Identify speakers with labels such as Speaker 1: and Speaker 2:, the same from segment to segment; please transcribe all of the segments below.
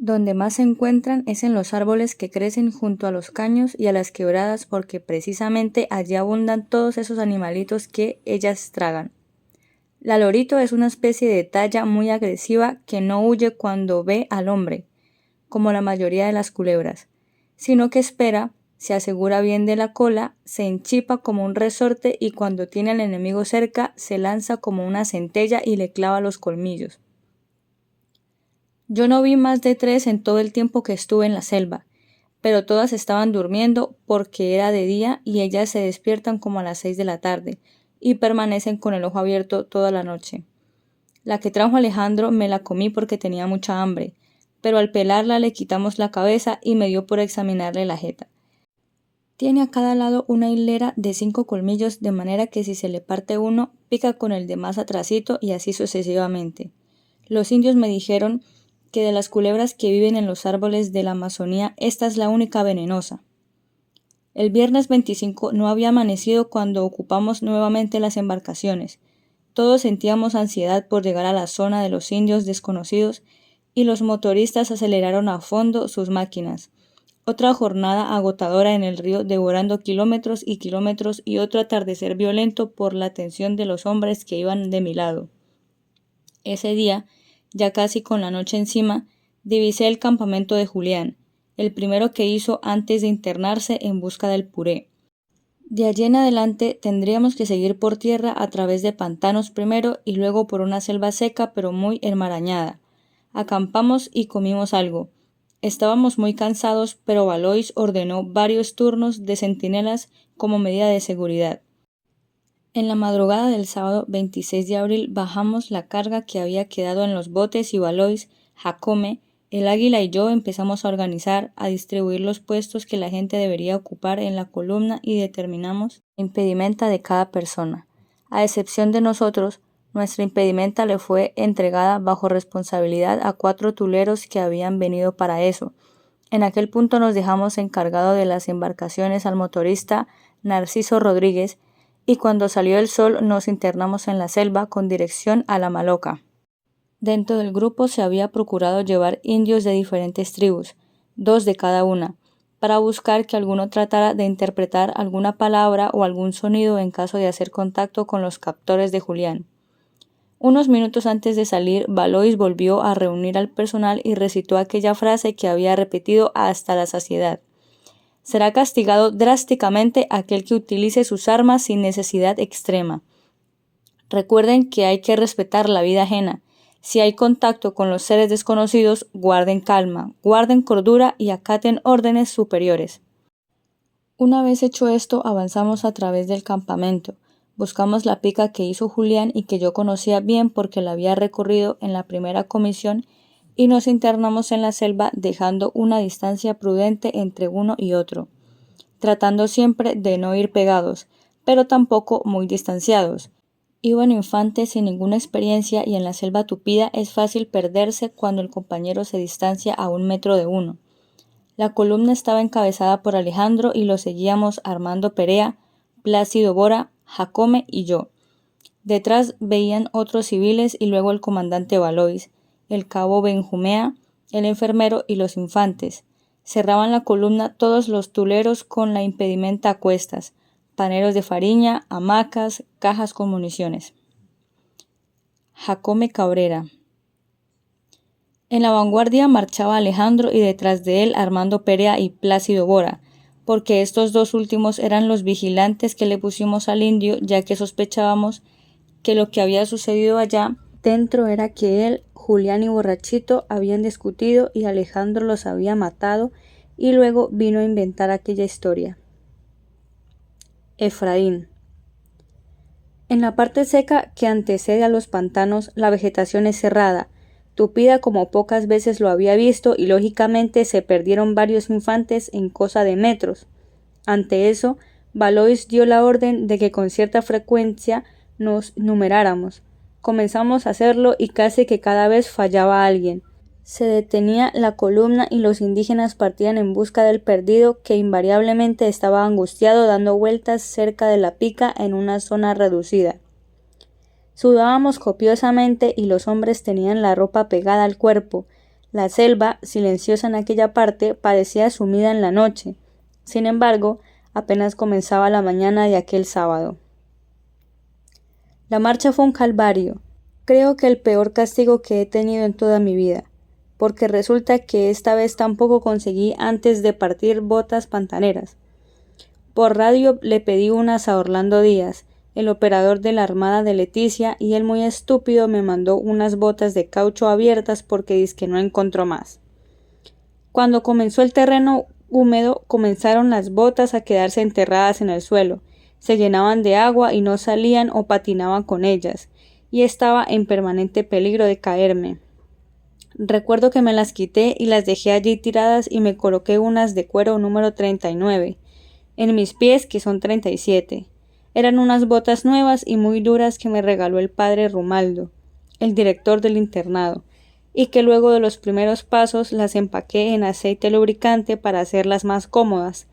Speaker 1: Donde más se encuentran es en los árboles que crecen junto a los caños y a las quebradas porque precisamente allí abundan todos esos animalitos que ellas tragan. La lorito es una especie de talla muy agresiva que no huye cuando ve al hombre, como la mayoría de las culebras, sino que espera, se asegura bien de la cola, se enchipa como un resorte y cuando tiene al enemigo cerca se lanza como una centella y le clava los colmillos. Yo no vi más de 3 en todo el tiempo que estuve en la selva, pero todas estaban durmiendo porque era de día y ellas se despiertan como a las 6 de la tarde y permanecen con el ojo abierto toda la noche. La que trajo Alejandro me la comí porque tenía mucha hambre, pero al pelarla le quitamos la cabeza y me dio por examinarle la jeta. Tiene a cada lado una hilera de 5 colmillos de manera que si se le parte uno, pica con el de más atrasito y así sucesivamente. Los indios me dijeron que de las culebras que viven en los árboles de la Amazonía, esta es la única venenosa. El viernes 25 no había amanecido cuando ocupamos nuevamente las embarcaciones. Todos sentíamos ansiedad por llegar a la zona de los indios desconocidos y los motoristas aceleraron a fondo sus máquinas. Otra jornada agotadora en el río devorando kilómetros y otro atardecer violento por la atención de los hombres que iban de mi lado. Ese día, ya casi con la noche encima, divisé el campamento de Julián, el primero que hizo antes de internarse en busca del puré. De allí en adelante tendríamos que seguir por tierra a través de pantanos primero y luego por una selva seca pero muy enmarañada. Acampamos y comimos algo. Estábamos muy cansados, pero Valois ordenó varios turnos de centinelas como medida de seguridad. En la madrugada del sábado 26 de abril bajamos la carga que había quedado en los botes y Valois, Jacome, el águila y yo empezamos a organizar, a distribuir los puestos que la gente debería ocupar en la columna y determinamos la impedimenta de cada persona. A excepción de nosotros, nuestra impedimenta le fue entregada bajo responsabilidad a 4 tuleros que habían venido para eso. En aquel punto nos dejamos encargado de las embarcaciones al motorista Narciso Rodríguez, y cuando salió el sol nos internamos en la selva con dirección a la Maloca. Dentro del grupo se había procurado llevar indios de diferentes tribus, 2 de cada una, para buscar que alguno tratara de interpretar alguna palabra o algún sonido en caso de hacer contacto con los captores de Julián. Unos minutos antes de salir, Valois volvió a reunir al personal y recitó aquella frase que había repetido hasta la saciedad. Será castigado drásticamente aquel que utilice sus armas sin necesidad extrema. Recuerden que hay que respetar la vida ajena. Si hay contacto con los seres desconocidos, guarden calma, guarden cordura y acaten órdenes superiores. Una vez hecho esto, avanzamos a través del campamento. Buscamos la pica que hizo Julián y que yo conocía bien porque la había recorrido en la primera comisión y nos internamos en la selva dejando una distancia prudente entre uno y otro, tratando siempre de no ir pegados, pero tampoco muy distanciados. Iban infantes sin ninguna experiencia y en la selva tupida es fácil perderse cuando el compañero se distancia a 1 metro de uno. La columna estaba encabezada por Alejandro y lo seguíamos Armando Perea, Plácido Bora, Jacome y yo. Detrás veían otros civiles y luego el comandante Valois, el cabo Benjumea, el enfermero y los infantes. Cerraban la columna todos los tuleros con la impedimenta a cuestas, paneros de fariña, hamacas, cajas con municiones. Jacome Cabrera. En la vanguardia marchaba Alejandro y detrás de él Armando Perea y Plácido Bora, porque estos 2 últimos eran los vigilantes que le pusimos al indio, ya que sospechábamos que lo que había sucedido allá dentro era que él, Julián y Borrachito habían discutido y Alejandro los había matado y luego vino a inventar aquella historia. Efraín. En la parte seca que antecede a los pantanos, la vegetación es cerrada, tupida como pocas veces lo había visto y lógicamente se perdieron varios infantes en cosa de metros. Ante eso, Valois dio la orden de que con cierta frecuencia nos numeráramos. Comenzamos a hacerlo y casi que cada vez fallaba alguien. Se detenía la columna y los indígenas partían en busca del perdido que invariablemente estaba angustiado dando vueltas cerca de la pica en una zona reducida. Sudábamos copiosamente y los hombres tenían la ropa pegada al cuerpo. La selva, silenciosa en aquella parte, parecía sumida en la noche. Sin embargo, apenas comenzaba la mañana de aquel sábado. La marcha fue un calvario. Creo que el peor castigo que he tenido en toda mi vida, porque resulta que esta vez tampoco conseguí antes de partir botas pantaneras. Por radio le pedí unas a Orlando Díaz, el operador de la Armada de Leticia, y él muy estúpido me mandó unas botas de caucho abiertas porque dizque no encontró más. Cuando comenzó el terreno húmedo, comenzaron las botas a quedarse enterradas en el suelo, se llenaban de agua y no salían o patinaban con ellas, y estaba en permanente peligro de caerme. Recuerdo que me las quité y las dejé allí tiradas y me coloqué unas de cuero número 39, en mis pies que son 37. Eran unas botas nuevas y muy duras que me regaló el padre Rumaldo, el director del internado, y que luego de los primeros pasos las empaqué en aceite lubricante para hacerlas más cómodas,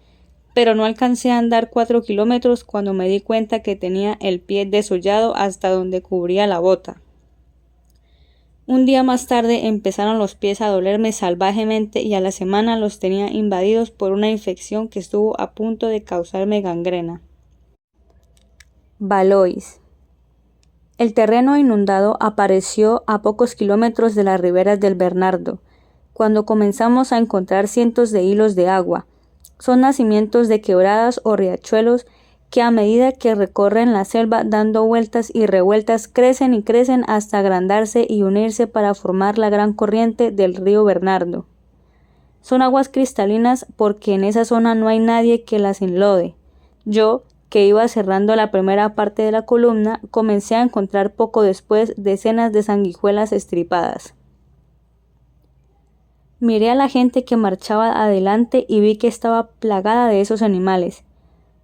Speaker 1: pero no alcancé a andar 4 kilómetros cuando me di cuenta que tenía el pie desollado hasta donde cubría la bota. Un día más tarde empezaron los pies a dolerme salvajemente y a la semana los tenía invadidos por una infección que estuvo a punto de causarme gangrena. Valois. El terreno inundado apareció a pocos kilómetros de las riberas del Bernardo, cuando comenzamos a encontrar cientos de hilos de agua. Son nacimientos de quebradas o riachuelos que a medida que recorren la selva dando vueltas y revueltas crecen y crecen hasta agrandarse y unirse para formar la gran corriente del río Bernardo. Son aguas cristalinas porque en esa zona no hay nadie que las enlode. Yo, que iba cerrando la primera parte de la columna, comencé a encontrar poco después decenas de sanguijuelas estripadas. Miré a la gente que marchaba adelante y vi que estaba plagada de esos animales.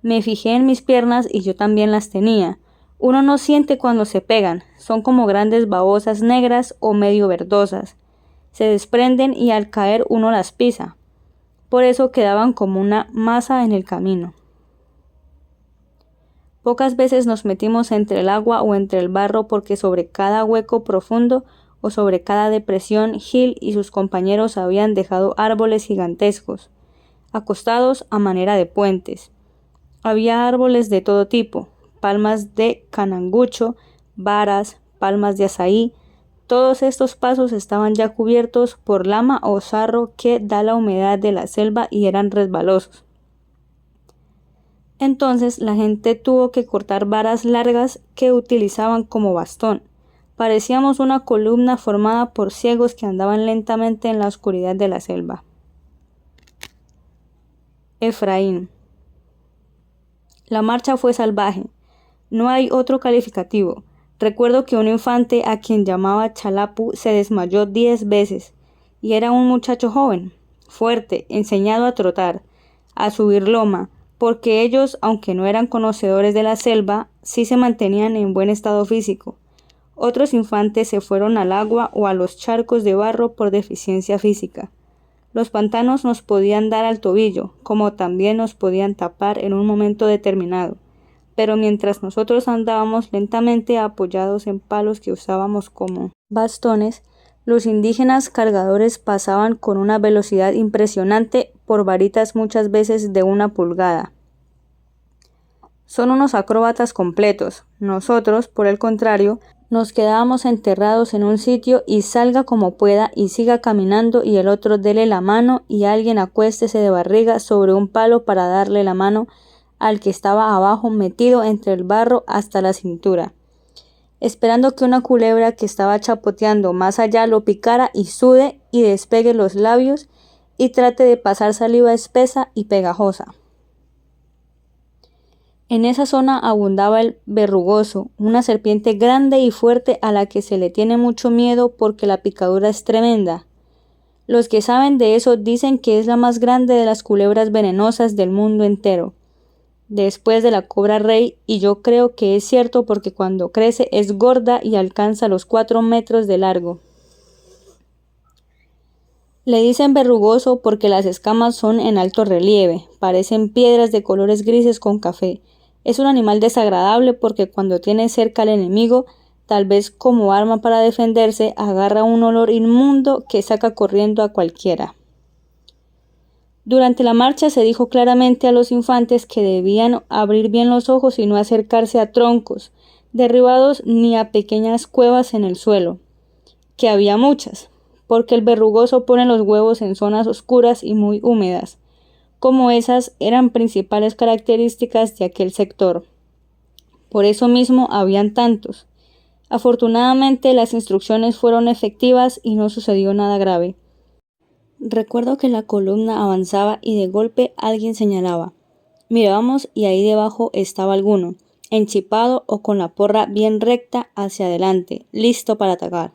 Speaker 1: Me fijé en mis piernas y yo también las tenía. Uno no siente cuando se pegan, son como grandes babosas negras o medio verdosas. Se desprenden y al caer uno las pisa. Por eso quedaban como una masa en el camino. Pocas veces nos metimos entre el agua o entre el barro porque sobre cada hueco profundo o sobre cada depresión Gil y sus compañeros habían dejado árboles gigantescos, acostados a manera de puentes. Había árboles de todo tipo, palmas de canangucho, varas, palmas de azaí. Todos estos pasos estaban ya cubiertos por lama o sarro que da la humedad de la selva y eran resbalosos. Entonces la gente tuvo que cortar varas largas que utilizaban como bastón. Parecíamos una columna formada por ciegos que andaban lentamente en la oscuridad de la selva. Efraín. La marcha fue salvaje. No hay otro calificativo. Recuerdo que un infante a quien llamaba Chalapu se desmayó 10 veces, y era un muchacho joven, fuerte, enseñado a trotar, a subir loma, porque ellos, aunque no eran conocedores de la selva, sí se mantenían en buen estado físico. Otros infantes se fueron al agua o a los charcos de barro por deficiencia física. Los pantanos nos podían dar al tobillo, como también nos podían tapar en un momento determinado, pero mientras nosotros andábamos lentamente apoyados en palos que usábamos como bastones, los indígenas cargadores pasaban con una velocidad impresionante por varitas muchas veces de 1 pulgada. Son unos acróbatas completos. Nosotros, por el contrario, nos quedábamos enterrados en un sitio y salga como pueda y siga caminando y el otro dele la mano y alguien acuéstese de barriga sobre un palo para darle la mano al que estaba abajo metido entre el barro hasta la cintura, esperando que una culebra que estaba chapoteando más allá lo picara y sude y despegue los labios y trate de pasar saliva espesa y pegajosa. En esa zona abundaba el verrugoso, una serpiente grande y fuerte a la que se le tiene mucho miedo porque la picadura es tremenda. Los que saben de eso dicen que es la más grande de las culebras venenosas del mundo entero, después de la cobra rey, y yo creo que es cierto porque cuando crece es gorda y alcanza los 4 metros de largo. Le dicen verrugoso porque las escamas son en alto relieve, parecen piedras de colores grises con café. Es un animal desagradable porque cuando tiene cerca al enemigo tal vez como arma para defenderse, agarra un olor inmundo que saca corriendo a cualquiera. Durante la marcha se dijo claramente a los infantes que debían abrir bien los ojos y no acercarse a troncos derribados ni a pequeñas cuevas en el suelo, que había muchas, porque el verrugoso pone los huevos en zonas oscuras y muy húmedas, como esas eran principales características de aquel sector. Por eso mismo habían tantos. Afortunadamente las instrucciones fueron efectivas y no sucedió nada grave. Recuerdo que la columna avanzaba y de golpe alguien señalaba. Mirábamos y ahí debajo estaba alguno, enchipado o con la porra bien recta hacia adelante, listo para atacar.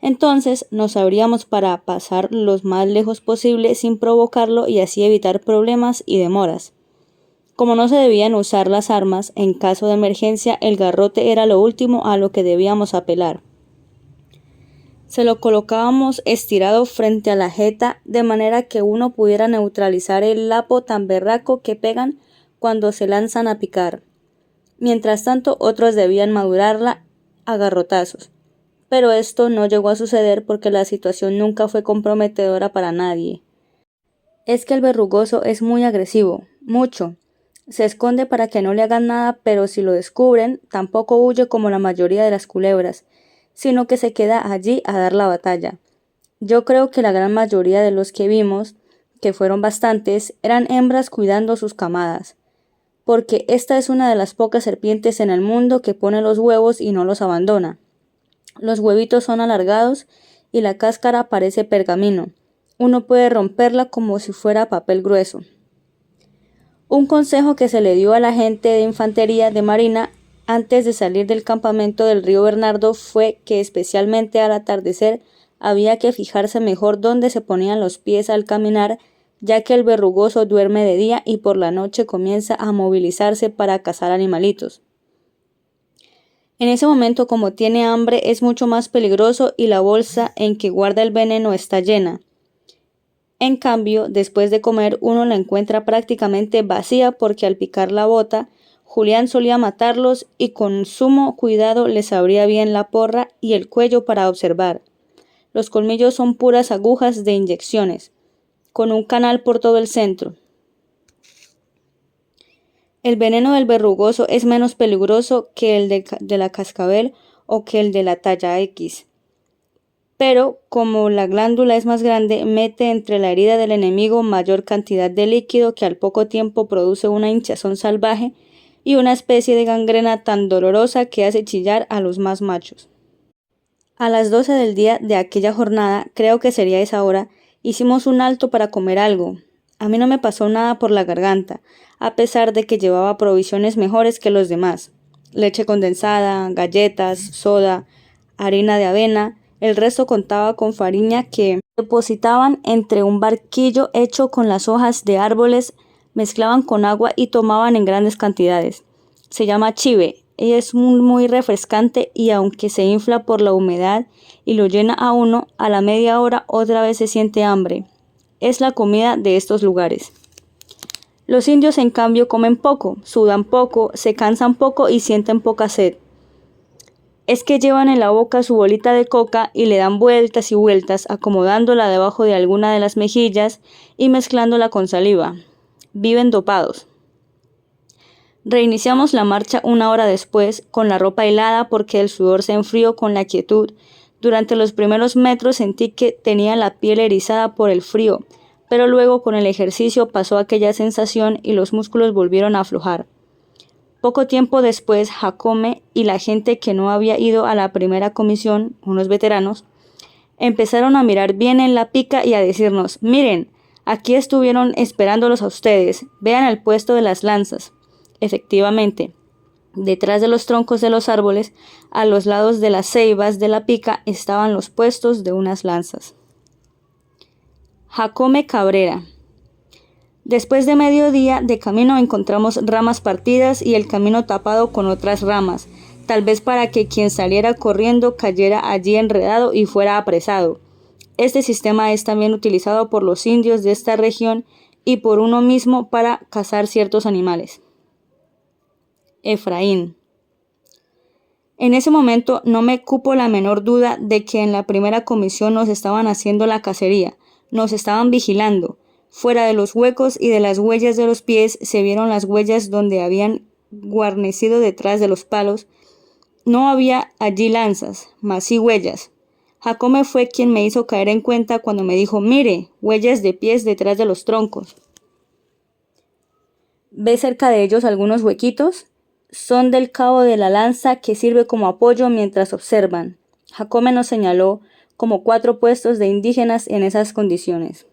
Speaker 1: Entonces nos abríamos para pasar lo más lejos posible sin provocarlo y así evitar problemas y demoras. Como no se debían usar las armas, en caso de emergencia el garrote era lo último a lo que debíamos apelar. Se lo colocábamos estirado frente a la jeta de manera que uno pudiera neutralizar el lapo tan berraco que pegan cuando se lanzan a picar. Mientras tanto, otros debían madurarla a garrotazos. Pero esto no llegó a suceder porque la situación nunca fue comprometedora para nadie. Es que el verrugoso es muy agresivo, mucho. Se esconde para que no le hagan nada, pero si lo descubren, tampoco huye como la mayoría de las culebras, sino que se queda allí a dar la batalla. Yo creo que la gran mayoría de los que vimos, que fueron bastantes, eran hembras cuidando sus camadas, porque esta es una de las pocas serpientes en el mundo que pone los huevos y no los abandona. Los huevitos son alargados y la cáscara parece pergamino. Uno puede romperla como si fuera papel grueso. Un consejo que se le dio a la gente de infantería de marina antes de salir del campamento del río Bernardo fue que especialmente al atardecer había que fijarse mejor dónde se ponían los pies al caminar, ya que el verrugoso duerme de día y por la noche comienza a movilizarse para cazar animalitos. En ese momento, como tiene hambre, es mucho más peligroso y la bolsa en que guarda el veneno está llena. En cambio, después de comer uno la encuentra prácticamente vacía porque al picar la bota, Julián solía matarlos y con sumo cuidado les abría bien la porra y el cuello para observar. Los colmillos son puras agujas de inyecciones, con un canal por todo el centro. El veneno del verrugoso es menos peligroso que el de la cascabel o que el de la talla X. Pero, como la glándula es más grande, mete entre la herida del enemigo mayor cantidad de líquido que al poco tiempo produce una hinchazón salvaje y una especie de gangrena tan dolorosa que hace chillar a los más machos. A las 12 del día de aquella jornada, creo que sería esa hora, hicimos un alto para comer algo. A mí no me pasó nada por la garganta, a pesar de que llevaba provisiones mejores que los demás. Leche condensada, galletas, soda, harina de avena. El resto contaba con farina que depositaban entre un barquillo hecho con las hojas de árboles, mezclaban con agua y tomaban en grandes cantidades. Se llama chive, y es muy refrescante y aunque se infla por la humedad y lo llena a uno, a la media hora otra vez se siente hambre. Es la comida de estos lugares. Los indios en cambio comen poco, sudan poco, se cansan poco y sienten poca sed. Es que llevan en la boca su bolita de coca y le dan vueltas y vueltas, acomodándola debajo de alguna de las mejillas y mezclándola con saliva. Viven dopados. Reiniciamos la marcha una hora después, con la ropa helada porque el sudor se enfrió con la quietud. Durante los primeros metros sentí que tenía la piel erizada por el frío, pero luego con el ejercicio pasó aquella sensación y los músculos volvieron a aflojar. Poco tiempo después, Jacome y la gente que no había ido a la primera comisión, unos veteranos, empezaron a mirar bien en la pica y a decirnos: «Miren, aquí estuvieron esperándolos a ustedes, vean el puesto de las lanzas». Efectivamente, detrás de los troncos de los árboles, a los lados de las ceibas de la pica, estaban los puestos de unas lanzas. Jacome Cabrera. Después de mediodía de camino encontramos ramas partidas y el camino tapado con otras ramas, tal vez para que quien saliera corriendo cayera allí enredado y fuera apresado. Este sistema es también utilizado por los indios de esta región y por uno mismo para cazar ciertos animales. Efraín. En ese momento no me cupo la menor duda de que en la primera comisión nos estaban haciendo la cacería, nos estaban vigilando. Fuera de los huecos y de las huellas de los pies se vieron las huellas donde habían guarnecido detrás de los palos. No había allí lanzas, mas sí huellas. Jacome fue quien me hizo caer en cuenta cuando me dijo: mire, huellas de pies detrás de los troncos. ¿Ve cerca de ellos algunos huequitos? Son del cabo de la lanza que sirve como apoyo mientras observan. Jacome nos señaló como 4 puestos de indígenas en esas condiciones.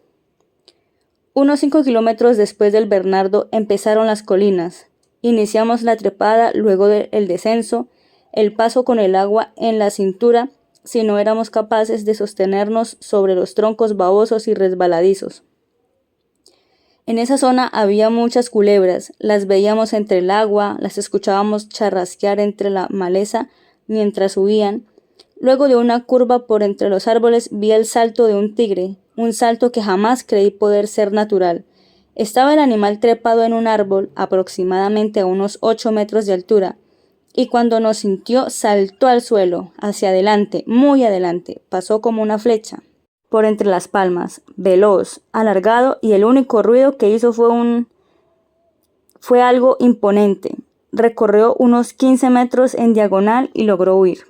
Speaker 1: Unos 5 kilómetros después del Bernardo empezaron las colinas. Iniciamos la trepada, luego el descenso, el paso con el agua en la cintura si no éramos capaces de sostenernos sobre los troncos babosos y resbaladizos. En esa zona había muchas culebras, las veíamos entre el agua, las escuchábamos charrasquear entre la maleza mientras subían. Luego de una curva por entre los árboles vi el salto de un tigre, un salto que jamás creí poder ser natural. Estaba el animal trepado en un árbol, aproximadamente a unos 8 metros de altura, y cuando nos sintió saltó al suelo, hacia adelante, muy adelante, pasó como una flecha por entre las palmas, veloz, alargado, y el único ruido que hizo fue algo imponente. Recorrió unos 15 metros en diagonal y logró huir.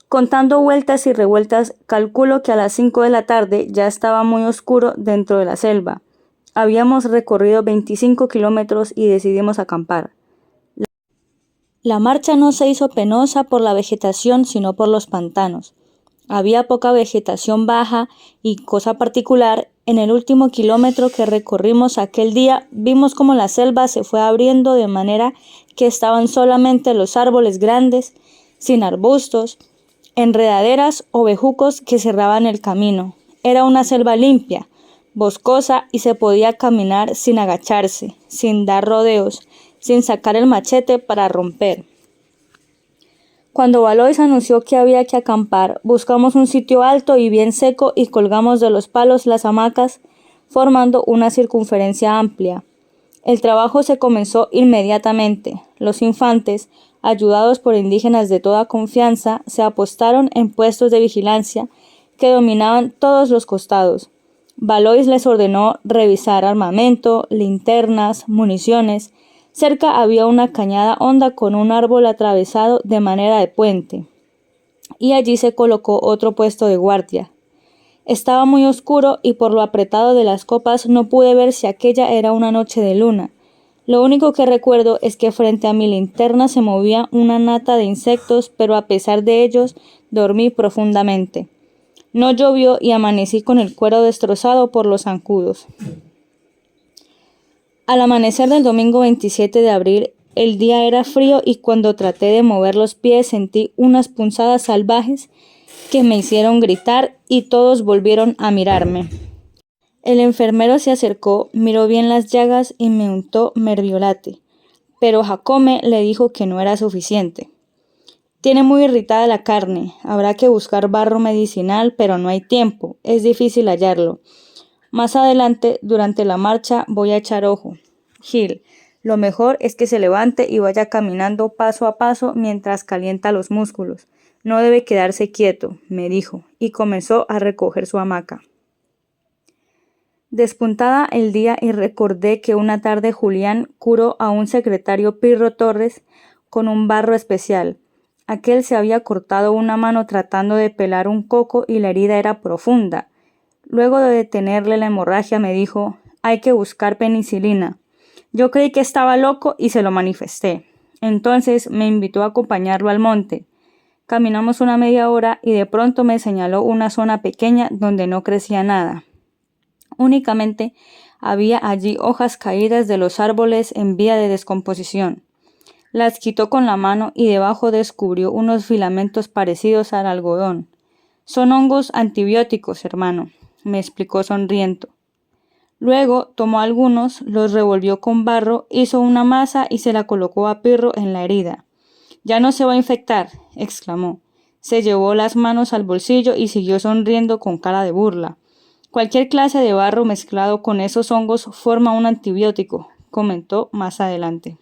Speaker 1: Contando vueltas y revueltas, calculo que a las 5 de la tarde ya estaba muy oscuro dentro de la selva. Habíamos recorrido 25 kilómetros y decidimos acampar. La marcha no se hizo penosa por la vegetación, sino por los pantanos. Había poca vegetación baja y, cosa particular, en el último kilómetro que recorrimos aquel día vimos como la selva se fue abriendo de manera que estaban solamente los árboles grandes, sin arbustos, enredaderas o bejucos que cerraban el camino. Era una selva limpia, boscosa, y se podía caminar sin agacharse, sin dar rodeos, sin sacar el machete para romper. Cuando Valois anunció que había que acampar, buscamos un sitio alto y bien seco y colgamos de los palos las hamacas, formando una circunferencia amplia. El trabajo se comenzó inmediatamente. Los infantes, ayudados por indígenas de toda confianza, se apostaron en puestos de vigilancia que dominaban todos los costados. Valois les ordenó revisar armamento, linternas, municiones. Cerca había una cañada honda con un árbol atravesado de manera de puente, y allí se colocó otro puesto de guardia. Estaba muy oscuro y por lo apretado de las copas no pude ver si aquella era una noche de luna. Lo único que recuerdo es que frente a mi linterna se movía una nata de insectos, pero a pesar de ellos dormí profundamente. No llovió y amanecí con el cuero destrozado por los zancudos. Al amanecer del domingo 27 de abril, el día era frío y cuando traté de mover los pies sentí unas punzadas salvajes que me hicieron gritar y todos volvieron a mirarme. El enfermero se acercó, miró bien las llagas y me untó merviolate, pero Jacome le dijo que no era suficiente. Tiene muy irritada la carne, habrá que buscar barro medicinal, pero no hay tiempo, es difícil hallarlo. Más adelante, durante la marcha, voy a echar ojo. Gil, lo mejor es que se levante y vaya caminando paso a paso mientras calienta los músculos. No debe quedarse quieto, me dijo, y comenzó a recoger su hamaca. Despuntada el día y recordé que una tarde Julián curó a un secretario Pirro Torres con un barro especial. Aquel se había cortado una mano tratando de pelar un coco y la herida era profunda. Luego de detenerle la hemorragia me dijo: hay que buscar penicilina. Yo creí que estaba loco y se lo manifesté. Entonces me invitó a acompañarlo al monte. Caminamos una media hora y de pronto me señaló una zona pequeña donde no crecía nada. Únicamente había allí hojas caídas de los árboles en vía de descomposición. Las quitó con la mano y debajo descubrió unos filamentos parecidos al algodón. Son hongos antibióticos, hermano, me explicó sonriendo. Luego tomó algunos, los revolvió con barro, hizo una masa y se la colocó a Pirro en la herida. «Ya no se va a infectar», exclamó. Se llevó las manos al bolsillo y siguió sonriendo con cara de burla. «Cualquier clase de barro mezclado con esos hongos forma un antibiótico», comentó más adelante.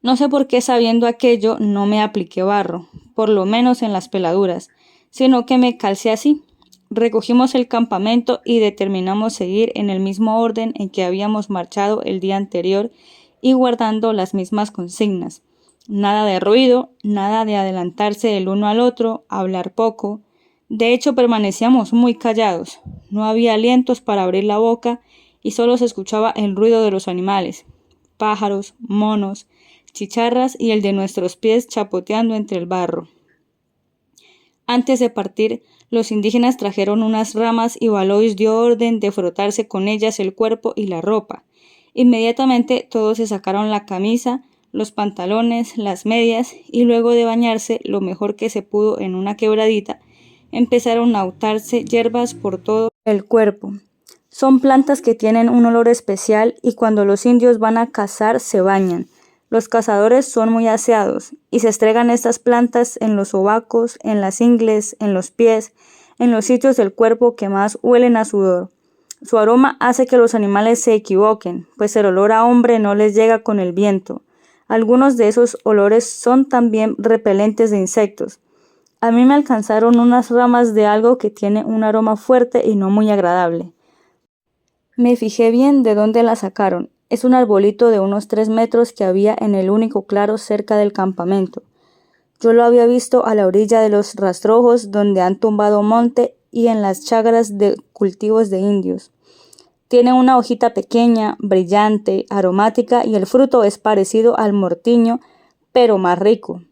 Speaker 1: No sé por qué, sabiendo aquello, no me apliqué barro, por lo menos en las peladuras, sino que me calcé así. Recogimos el campamento y determinamos seguir en el mismo orden en que habíamos marchado el día anterior y guardando las mismas consignas. Nada de ruido, nada de adelantarse el uno al otro, hablar poco. De hecho, permanecíamos muy callados. No había alientos para abrir la boca y solo se escuchaba el ruido de los animales, pájaros, monos, chicharras y el de nuestros pies chapoteando entre el barro. Antes de partir, los indígenas trajeron unas ramas y Valois dio orden de frotarse con ellas el cuerpo y la ropa. Inmediatamente todos se sacaron la camisa, los pantalones, las medias y luego de bañarse lo mejor que se pudo en una quebradita, empezaron a untarse hierbas por todo el cuerpo. Son plantas que tienen un olor especial y cuando los indios van a cazar se bañan. Los cazadores son muy aseados y se estregan estas plantas en los sobacos, en las ingles, en los pies, en los sitios del cuerpo que más huelen a sudor. Su aroma hace que los animales se equivoquen, pues el olor a hombre no les llega con el viento. Algunos de esos olores son también repelentes de insectos. A mí me alcanzaron unas ramas de algo que tiene un aroma fuerte y no muy agradable. Me fijé bien de dónde la sacaron. Es un arbolito de unos 3 metros que había en el único claro cerca del campamento. Yo lo había visto a la orilla de los rastrojos donde han tumbado monte y en las chagras de cultivos de indios. Tiene una hojita pequeña, brillante, aromática y el fruto es parecido al mortiño, pero más rico.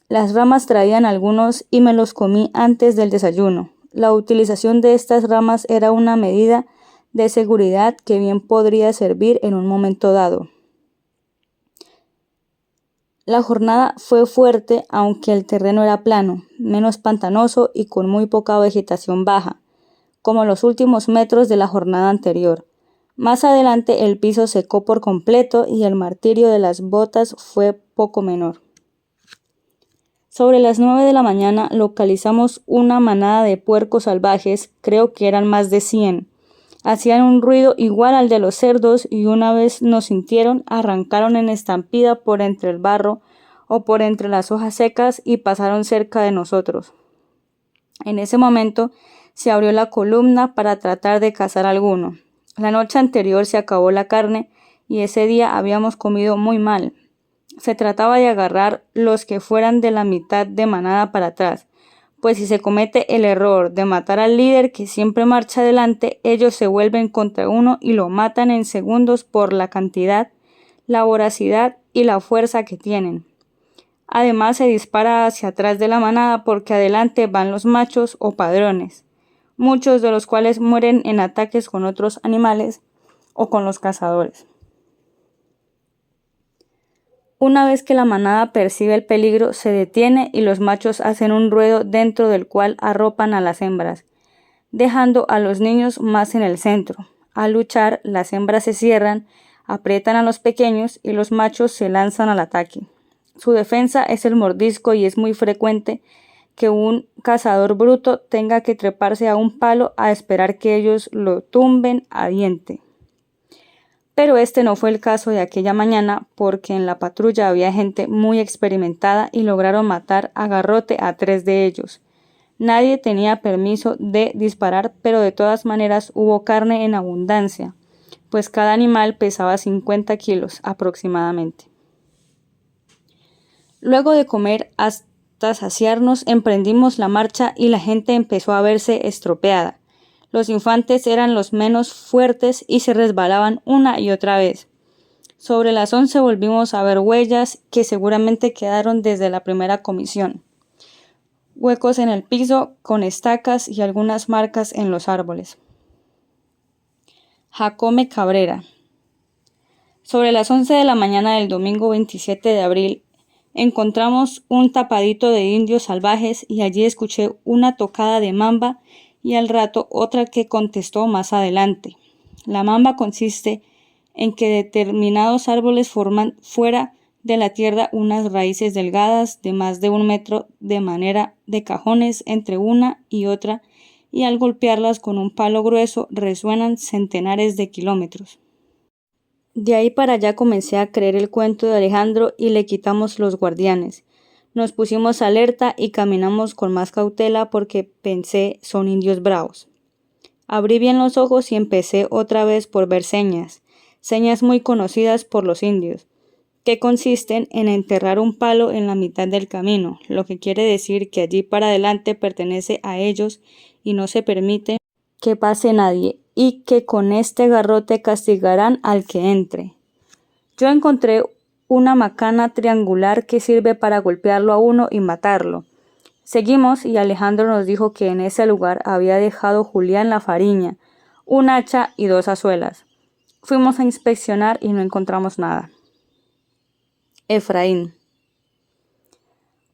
Speaker 1: Las ramas traían algunos y me los comí antes del desayuno. La utilización de estas ramas era una medida de seguridad que bien podría servir en un momento dado. La jornada fue fuerte, aunque el terreno era plano, menos pantanoso y con muy poca vegetación baja, como los últimos metros de la jornada anterior. Más adelante el piso secó por completo y el martirio de las botas fue poco menor. Sobre las 9 de la mañana localizamos una manada de puercos salvajes, creo que eran más de 100. Hacían un ruido igual al de los cerdos y una vez nos sintieron, arrancaron en estampida por entre el barro o por entre las hojas secas y pasaron cerca de nosotros. En ese momento se abrió la columna para tratar de cazar alguno. La noche anterior se acabó la carne y ese día habíamos comido muy mal. Se trataba de agarrar los que fueran de la mitad de manada para atrás, pues si se comete el error de matar al líder que siempre marcha adelante, ellos se vuelven contra uno y lo matan en segundos por la cantidad, la voracidad y la fuerza que tienen. Además se dispara hacia atrás de la manada porque adelante van los machos o padrones, muchos de los cuales mueren en ataques con otros animales o con los cazadores. Una vez que la manada percibe el peligro, se detiene y los machos hacen un ruedo dentro del cual arropan a las hembras, dejando a los niños más en el centro. Al luchar, las hembras se cierran, aprietan a los pequeños y los machos se lanzan al ataque. Su defensa es el mordisco y es muy frecuente que un cazador bruto tenga que treparse a un palo a esperar que ellos lo tumben a diente. Pero este no fue el caso de aquella mañana porque en la patrulla había gente muy experimentada y lograron matar a garrote a 3 de ellos. Nadie tenía permiso de disparar, pero de todas maneras hubo carne en abundancia, pues cada animal pesaba 50 kilos aproximadamente. Luego de comer hasta saciarnos, emprendimos la marcha y la gente empezó a verse estropeada. Los infantes eran los menos fuertes y se resbalaban una y otra vez. Sobre las 11 volvimos a ver huellas que seguramente quedaron desde la primera comisión. Huecos en el piso con estacas y algunas marcas en los árboles. Jacome Cabrera. Sobre las 11 de la mañana del domingo 27 de abril, encontramos un tapadito de indios salvajes y allí escuché una tocada de mamba y al rato otra que contestó más adelante. La mamba consiste en que determinados árboles forman fuera de la tierra unas raíces delgadas de más de 1 metro de manera de cajones entre una y otra y al golpearlas con un palo grueso resuenan centenares de kilómetros. De ahí para allá comencé a creer el cuento de Alejandro y le quitamos los guardianes. Nos pusimos alerta y caminamos con más cautela porque pensé, son indios bravos. Abrí bien los ojos y empecé otra vez por ver señas muy conocidas por los indios, que consisten en enterrar un palo en la mitad del camino, lo que quiere decir que allí para adelante pertenece a ellos y no se permite que pase nadie, y que con este garrote castigarán al que entre. Yo encontré una macana triangular que sirve para golpearlo a uno y matarlo. Seguimos y Alejandro nos dijo que en ese lugar había dejado Julián la fariña, un hacha y 2 azuelas. Fuimos a inspeccionar y no encontramos nada. Efraín.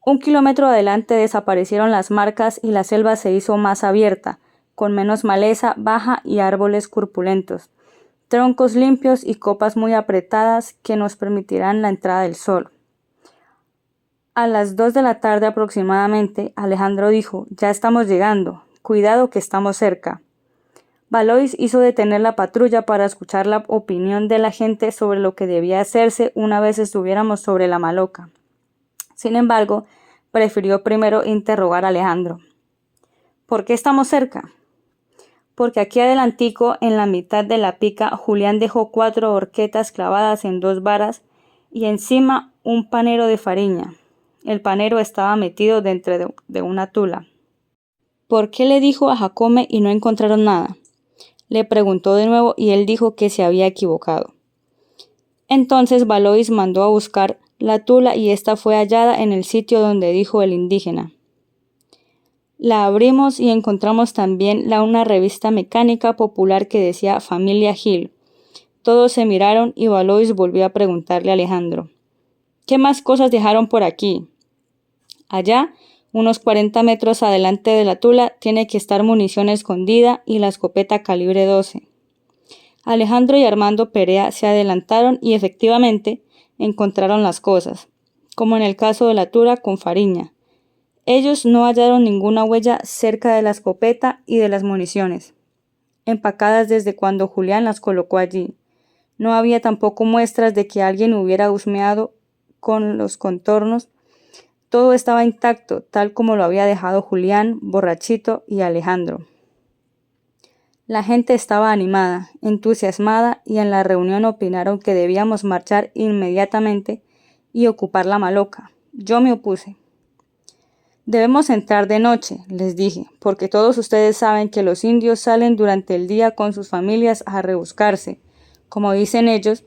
Speaker 1: 1 kilómetro adelante desaparecieron las marcas y la selva se hizo más abierta, con menos maleza baja y árboles corpulentos, troncos limpios y copas muy apretadas que nos permitirán la entrada del sol. A las 2 de la tarde aproximadamente, Alejandro dijo, ya estamos llegando, cuidado que estamos cerca. Valois hizo detener la patrulla para escuchar la opinión de la gente sobre lo que debía hacerse una vez estuviéramos sobre la maloca. Sin embargo, prefirió primero interrogar a Alejandro. ¿Por qué estamos cerca? Porque aquí adelantico, en la mitad de la pica, Julián dejó 4 horquetas clavadas en 2 varas y encima un panero de fariña. El panero estaba metido dentro de una tula. ¿Por qué le dijo a Jacome y no encontraron nada? Le preguntó de nuevo y él dijo que se había equivocado. Entonces Valois mandó a buscar la tula y esta fue hallada en el sitio donde dijo el indígena. La abrimos y encontramos también una revista mecánica popular que decía Familia Gil. Todos se miraron y Valois volvió a preguntarle a Alejandro. ¿Qué más cosas dejaron por aquí? Allá, unos 40 metros adelante de la tula, tiene que estar munición escondida y la escopeta calibre 12. Alejandro y Armando Perea se adelantaron y efectivamente encontraron las cosas, como en el caso de la tula con fariña. Ellos no hallaron ninguna huella cerca de la escopeta y de las municiones, empacadas desde cuando Julián las colocó allí. No había tampoco muestras de que alguien hubiera husmeado con los contornos. Todo estaba intacto, tal como lo había dejado Julián, Borrachito y Alejandro. La gente estaba animada, entusiasmada y en la reunión opinaron que debíamos marchar inmediatamente y ocupar la maloca. Yo me opuse. Debemos entrar de noche, les dije, porque todos ustedes saben que los indios salen durante el día con sus familias a rebuscarse, como dicen ellos,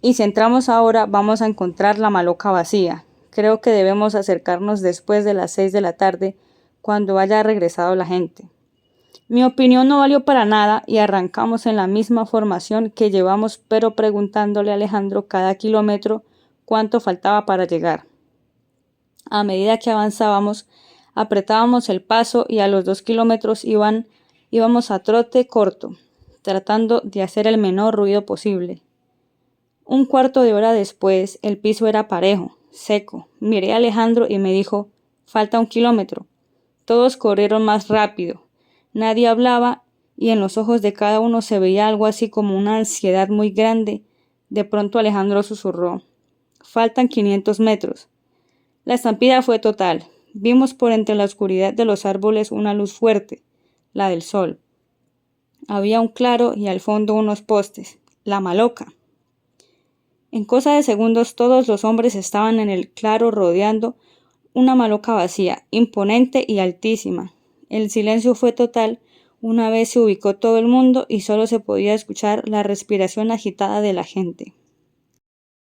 Speaker 1: y si entramos ahora vamos a encontrar la maloca vacía. Creo que debemos acercarnos después de las 6 de la tarde, cuando haya regresado la gente. Mi opinión no valió para nada y arrancamos en la misma formación que llevamos, pero preguntándole a Alejandro cada kilómetro cuánto faltaba para llegar. A medida que avanzábamos, apretábamos el paso y a los 2 kilómetros íbamos a trote corto, tratando de hacer el menor ruido posible. 1/4 de hora después, el piso era parejo, seco. Miré a Alejandro y me dijo, falta 1 kilómetro. Todos corrieron más rápido. Nadie hablaba y en los ojos de cada uno se veía algo así como una ansiedad muy grande. De pronto Alejandro susurró, faltan 500 metros. La estampida fue total. Vimos por entre la oscuridad de los árboles una luz fuerte, la del sol. Había un claro y al fondo unos postes, la maloca. En cosa de segundos todos los hombres estaban en el claro rodeando una maloca vacía, imponente y altísima. El silencio fue total. Una vez se ubicó todo el mundo y solo se podía escuchar la respiración agitada de la gente.